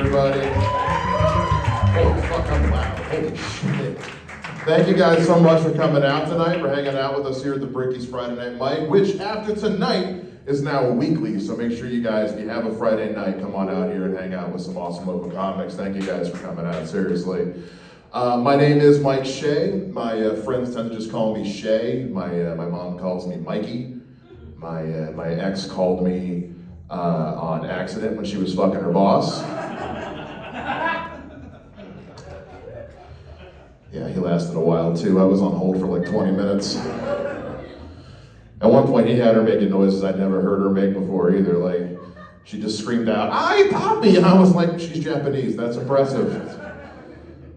everybody. Holy fuck, I'm loud. Holy shit. Thank you guys so much for coming out tonight, for hanging out with us here at the Bricky's Friday Night Mic, which after tonight is now weekly. So make sure you guys, if you have a Friday night, come on out here and hang out with some awesome local comics. Thank you guys for coming out, seriously. My name is Mike Shea. My friends tend to just call me Shea. My mom calls me Mikey. My ex called me on accident when she was fucking her boss. Yeah, he lasted a while too. I was on hold for like 20 minutes. At one point he had her making noises I'd never heard her make before either. Like, she just screamed out, "Ay, Poppy!" And I was like, she's Japanese, that's impressive.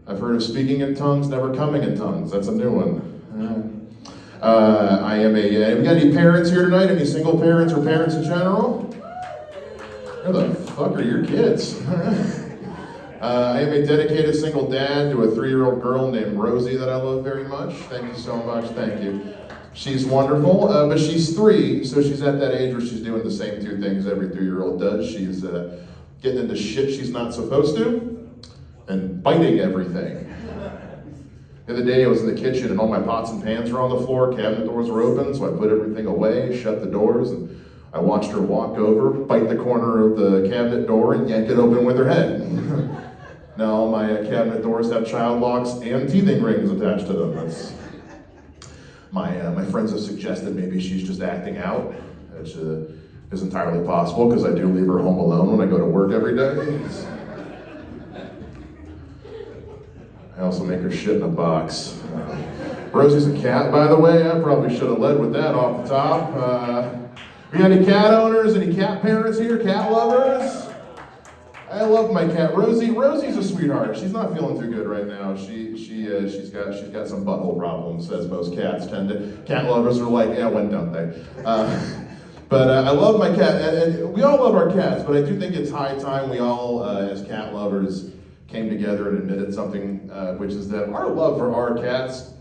I've heard of speaking in tongues, never coming in tongues. That's a new one. I am we got any parents here tonight? Any single parents or parents in general? Where the fuck are your kids? I am a dedicated single dad to a 3-year-old girl named Rosie that I love very much. Thank you so much, thank you. She's wonderful, but she's 3, so she's at that age where she's doing the same 2 things every 3-year-old does. She's getting into shit she's not supposed to, and biting everything. The other day I was in the kitchen and all my pots and pans were on the floor, cabinet doors were open, so I put everything away, shut the doors, and I watched her walk over, bite the corner of the cabinet door, and yank it open with her head. Now all my cabinet doors have child locks and teething rings attached to them. That's my friends have suggested maybe she's just acting out, which is entirely possible because I do leave her home alone when I go to work every day. I also make her shit in a box. Rosie's a cat, by the way. I probably should have led with that off the top. We got any cat owners, any cat parents here, cat lovers? I love my cat, Rosie. Rosie's a sweetheart. She's not feeling too good right now. She's got some butthole problems, as most cats tend to. Cat lovers are like, yeah, when don't they? But I love my cat, and we all love our cats, but I do think it's high time we all, as cat lovers, came together and admitted something, which is that our love for our cats,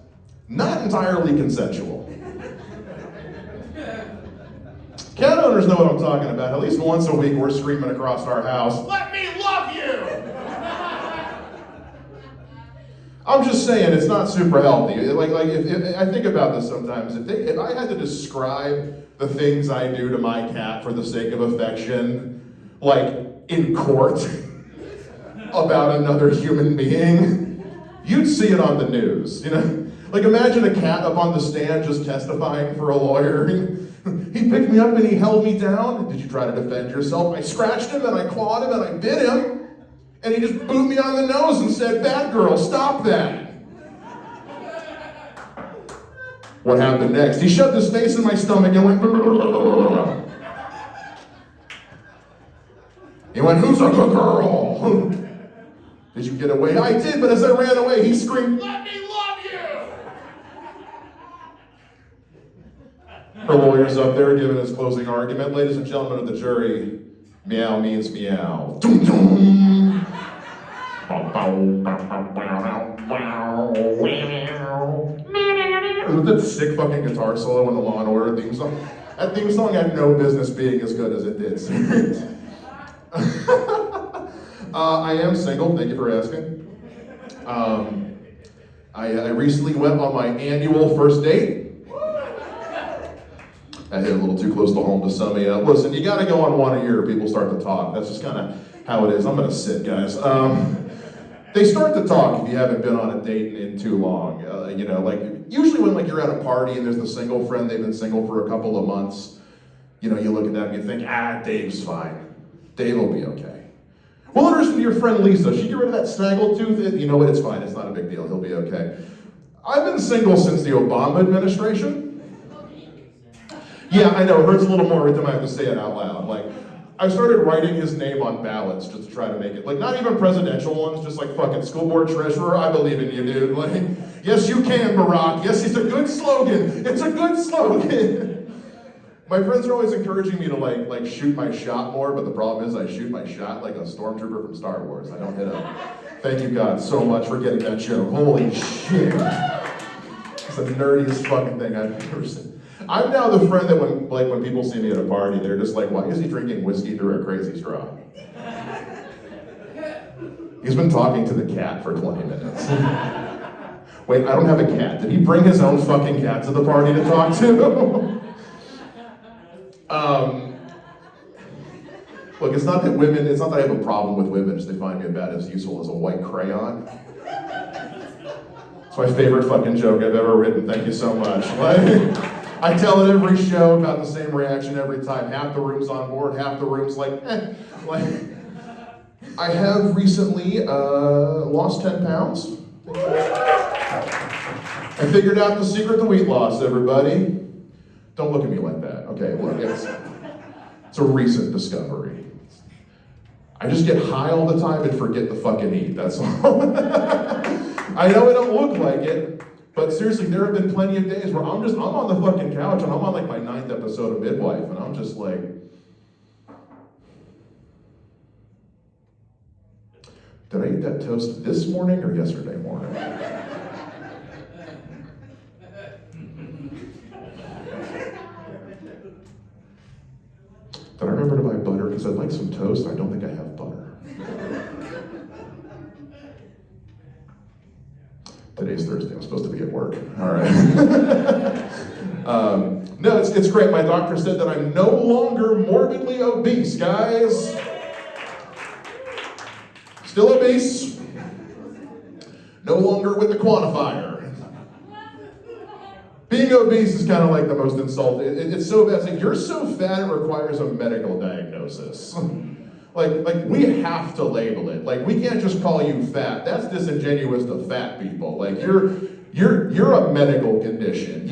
not entirely consensual. Cat owners know what I'm talking about. At least once a week we're screaming across our house, "Let me love you!" I'm just saying, it's not super healthy. Like if I think about this sometimes. If I had to describe the things I do to my cat for the sake of affection, like in court, about another human being, you'd see it on the news, you know? Like, imagine a cat up on the stand just testifying for a lawyer. He picked me up and he held me down. Did you try to defend yourself? I scratched him and I clawed him and I bit him. And he just booed me on the nose and said, "Bad girl, stop that." What happened next? He shoved his face in my stomach and went, he went, "Who's a good girl?" Did you get away? I did, but as I ran away, he screamed, "Let me love you!" Her lawyer's up there giving his closing argument. Ladies and gentlemen of the jury, meow means meow. Dum dum. That sick fucking guitar solo in the Law and Order theme song. That theme song had no business being as good as it did. I am single, thank you for asking. I recently went on my annual first date. I hit a little too close to home to some of you. Listen, you gotta go on one a year, people start to talk. That's just kind of how it is. I'm gonna sit, guys. They start to talk if you haven't been on a date in too long. You know, like, usually when like you're at a party and there's the single friend, they've been single for a couple of months, you know, you look at them and you think, Dave's fine. Dave will be okay. Well, listen to your friend Lisa. She get rid of that snaggle tooth? You know what, it's fine, it's not a big deal, he'll be okay. I've been single since the Obama administration. Yeah, I know, it hurts a little more every time I have to say it out loud. Like, I started writing his name on ballots just to try to make it, like, not even presidential ones, just like fucking school board treasurer. I believe in you, dude. Like, yes you can, Barack. Yes, it's a good slogan. It's a good slogan. My friends are always encouraging me to like shoot my shot more, but the problem is I shoot my shot like a stormtrooper from Star Wars. I don't hit him. Thank you God so much for getting that joke. Holy shit. It's the nerdiest fucking thing I've ever seen. I'm now the friend that when people see me at a party, they're just like, why is he drinking whiskey through a crazy straw? He's been talking to the cat for 20 minutes. Wait, I don't have a cat. Did he bring his own fucking cat to the party to talk to? Look, it's not that I have a problem with women, it's they find me about as useful as a white crayon. It's my favorite fucking joke I've ever written, thank you so much. I tell it every show, about the same reaction every time. Half the room's on board, half the room's like, eh. I have recently lost 10 pounds. I figured out the secret to weight loss, everybody. Don't look at me like that. Okay, look, it's a recent discovery. I just get high all the time and forget to fucking eat, that's all. I know I don't look like it, but seriously, there have been plenty of days where I'm on the fucking couch and I'm on like my 9th episode of Midwife and I'm just like, did I eat that toast this morning or yesterday morning? Did I remember to buy butter? Because I'd like some toast. I don't think I have butter. Today's Thursday. I'm supposed to be at work. All right. No, it's great. My doctor said that I'm no longer morbidly obese, guys. Still obese. No longer with the quantifier. Being obese is kind of like the most insulting. It's so bad. It's like, you're so fat it requires a medical diagnosis. like we have to label it. Like, we can't just call you fat. That's disingenuous to fat people. Like, you're a medical condition.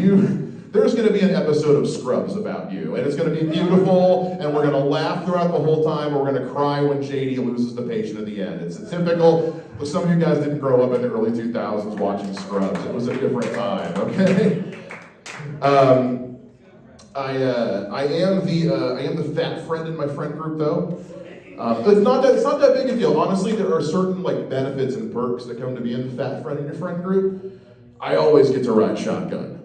There's going to be an episode of Scrubs about you, and it's going to be beautiful, and we're going to laugh throughout the whole time, and we're going to cry when JD loses the patient at the end. It's typical. But some of you guys didn't grow up in the early 2000s watching Scrubs. It was a different time, okay? I am the fat friend in my friend group, though. It's not that big a deal. Honestly, there are certain like benefits and perks that come to being the fat friend in your friend group. I always get to ride shotgun.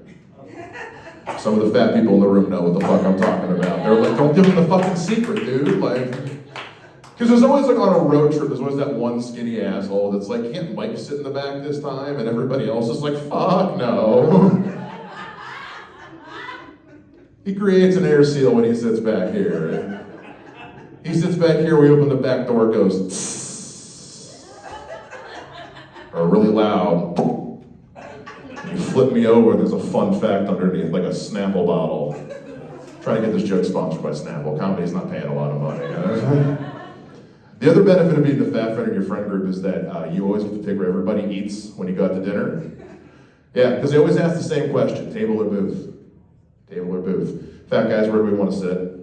Some of the fat people in the room know what the fuck I'm talking about. They're like, don't give them the fucking secret, dude. Like, because there's always like on a road trip, there's always that one skinny asshole that's like, can't Mike sit in the back this time? And everybody else is like, fuck no. He creates an air seal when he sits back here. He sits back here, we open the back door, it goes tss, or really loud. You flip me over, there's a fun fact underneath, like a Snapple bottle. Trying to get this joke sponsored by Snapple. Comedy's not paying a lot of money. The other benefit of being the fat friend in your friend group is that you always get to pick where everybody eats when you go out to dinner. Yeah, because they always ask the same question, table or booth? Table or booth? Fat guys, where do we want to sit?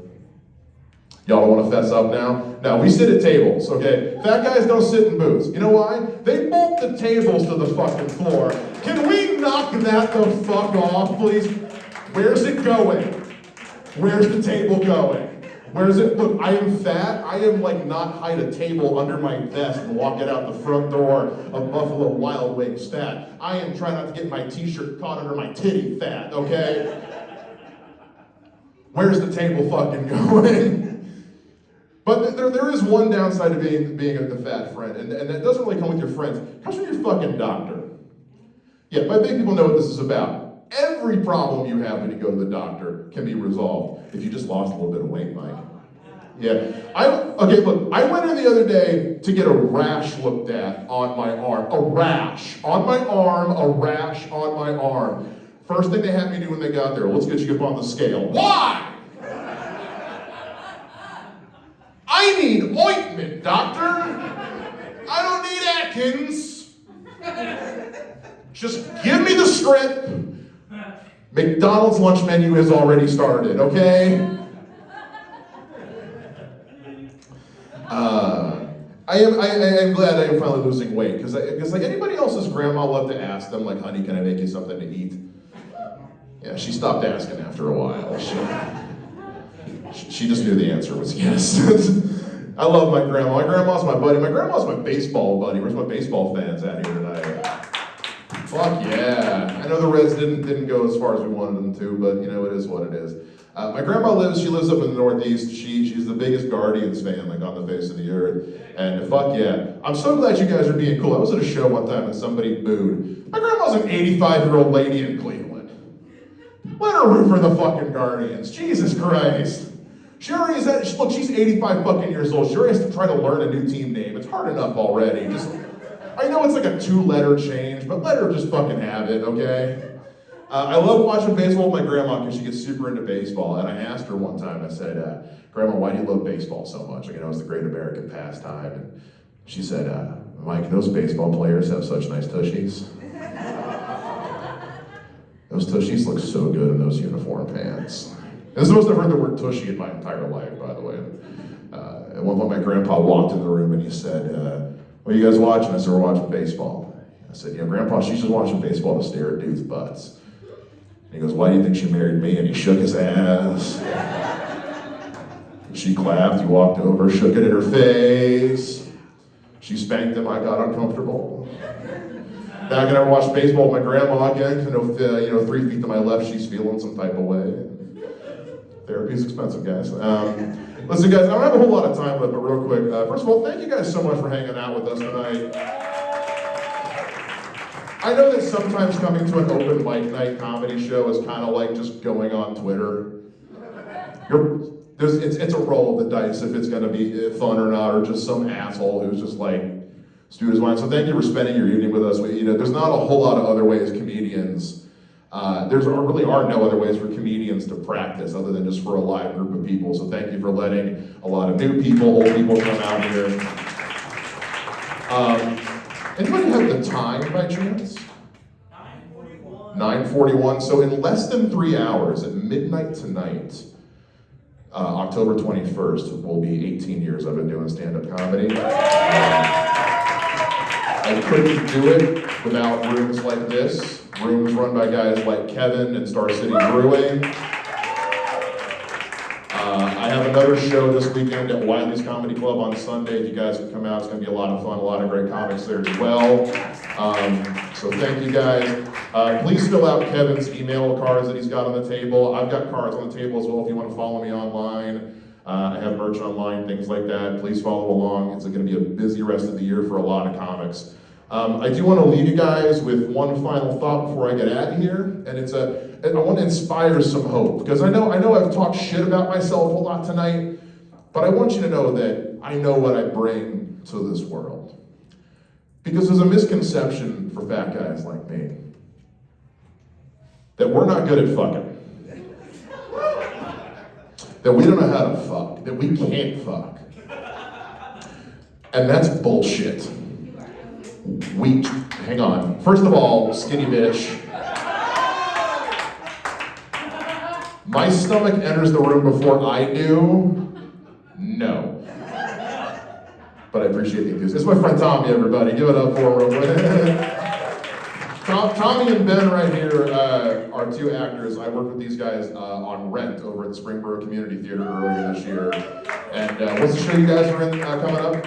Y'all don't want to fess up now? No, we sit at tables, okay? Fat guys don't sit in booths. You know why? They bolt the tables to the fucking floor. Can we knock that the fuck off, please? Where's it going? Where's the table going? Where's it? Look, I am fat. I am like not hide a table under my vest and walk it out the front door of Buffalo Wild Wings fat. I am trying not to get my t-shirt caught under my titty fat, okay? Where's the table fucking going? But there is one downside to being the fat friend, and that doesn't really come with your friends. It comes from your fucking doctor. Yeah, my big people know what this is about. Every problem you have when you go to the doctor can be resolved if you just lost a little bit of weight, Mike. Yeah. Look, I went in the other day to get a rash looked at on my arm. A rash on my arm, a rash on my arm. First thing they had me do when they got there, let's get you up on the scale. Why? I need ointment, doctor. I don't need Atkins. Just give me the script. McDonald's lunch menu has already started, okay? I am glad I am finally losing weight, because like anybody else's grandma loved to ask them, like, honey, can I make you something to eat? Yeah, she stopped asking after a while. She just knew the answer was yes. I love my grandma. My grandma's my buddy. My grandma's my baseball buddy. Where's my baseball fans at here tonight? Fuck yeah. I know the Reds didn't go as far as we wanted them to, but you know, it is what it is. My grandma lives up in the Northeast. She's the biggest Guardians fan like on the face of the earth. And fuck yeah. I'm so glad you guys are being cool. I was at a show one time and somebody booed. My grandma's an 85-year-old lady in Cleveland. Let her root for the fucking Guardians. Jesus Christ. She already is that, look, she's 85 fucking years old. She already has to try to learn a new team name. It's hard enough already. I know it's like a 2-letter change, but let her just fucking have it, okay? I love watching baseball with my grandma because she gets super into baseball. And I asked her one time, I said, Grandma, why do you love baseball so much? Like, you know, it's the great American pastime. And she said, Mike, those baseball players have such nice tushies. Those tushies look so good in those uniform pants. And this is the most I've heard the word tushy in my entire life, by the way. At one point, my grandpa walked in the room and he said, what are you guys watching? I said, we're watching baseball. I said, Grandpa, she's just watching baseball to stare at dudes' butts. And he goes, why do you think she married me? And he shook his ass. She clapped, he walked over, shook it in her face. She spanked him, I got uncomfortable. Now I can never watch baseball with my grandma again, because 3 feet to my left, she's feeling some type of way. Therapy's expensive, guys. Listen, guys, I don't have a whole lot of time left, but real quick, first of all, thank you guys so much for hanging out with us tonight. I know that sometimes coming to an open mic night comedy show is kind of like just going on Twitter. It's a roll of the dice if it's going to be fun or not, or just some asshole who's just like, stew his mind. So thank you for spending your evening with us. There's not a whole lot of other ways comedians. There really are no other ways for comedians to practice other than just for a live group of people. So thank you for letting a lot of new people, old people come out here. Anybody have the time by chance? 9:41. So in less than 3 hours, at midnight tonight, October 21st, will be 18 years I've been doing stand-up comedy. I couldn't do it without rooms like this. Rooms run by guys like Kevin and Star City Brewing. I have another show this weekend at Wiley's Comedy Club on Sunday. If you guys can come out, it's going to be a lot of fun. A lot of great comics there as well. So thank you guys. Please fill out Kevin's email cards that he's got on the table. I've got cards on the table as well if you want to follow me online. I have merch online, things like that. Please follow along. It's going to be a busy rest of the year for a lot of comics. I do want to leave you guys with one final thought before I get out of here, and I want to inspire some hope, because I know I've talked shit about myself a lot tonight, but I want you to know that I know what I bring to this world. Because there's a misconception for fat guys like me that we're not good at fucking, that we don't know how to fuck, that we can't fuck, and that's bullshit. Hang on. First of all, skinny bitch. My stomach enters the room before I do. No. But I appreciate the enthusiasm. This is my friend Tommy, everybody. Give it up for him real quick. Tommy and Ben right here are two actors. I worked with these guys on Rent over at the Springboro Community Theater earlier this year. And what's the show you guys are in coming up?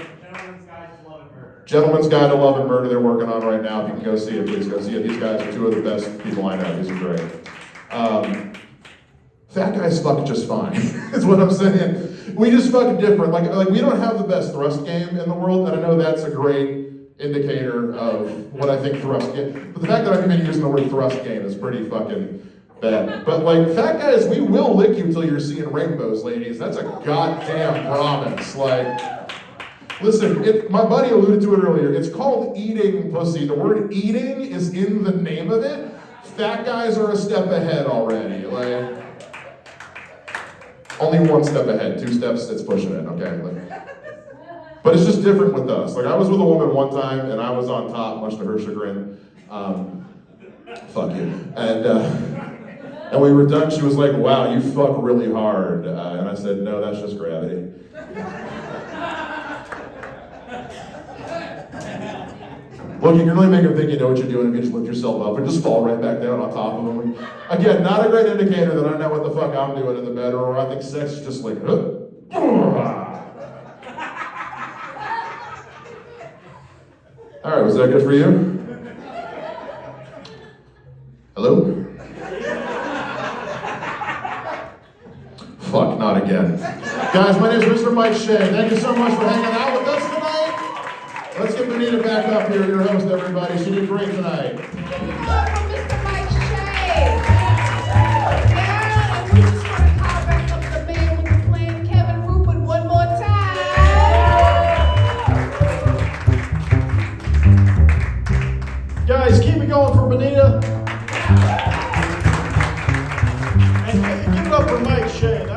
Gentleman's Guide to Love and Murder they're working on right now. If you can go see it, please go see it. These guys are two of the best people I know. These are great. Fat guys fuck just fine, is what I'm saying. We just fuck different. Like we don't have the best thrust game in the world, and I know that's a great indicator of what I think thrust game. But the fact that I've been using the word thrust game is pretty fucking bad. But like, fat guys, we will lick you till you're seeing rainbows, ladies. That's a goddamn promise. Like, listen, my buddy alluded to it earlier. It's called eating pussy. The word eating is in the name of it. Fat guys are a step ahead already. Like, only one step ahead. 2 steps, it's pushing it, okay? But it's just different with us. Like, I was with a woman one time, and I was on top, much to her chagrin. Fuck you. And we were done. She was like, wow, you fuck really hard. And I said, no, that's just gravity. Look, you can really make them think you know what you're doing if you just lift yourself up and just fall right back down on top of them. Again, not a great indicator that I know what the fuck I'm doing in the bed, or I think sex is just like, All right, was that good for you? Fuck, not again. Guys, my name is Mr. Mike Shea. Thank you so much for hanging out with us tonight. Let's get Benita back up here, your host, everybody. She did great tonight. Welcome, Mr. Mike Shea. Yeah, and we just want to call back up the man with the plan, Kevin Rupert, one more time. Guys, keep it going for Benita. And give it up for Mike Shea.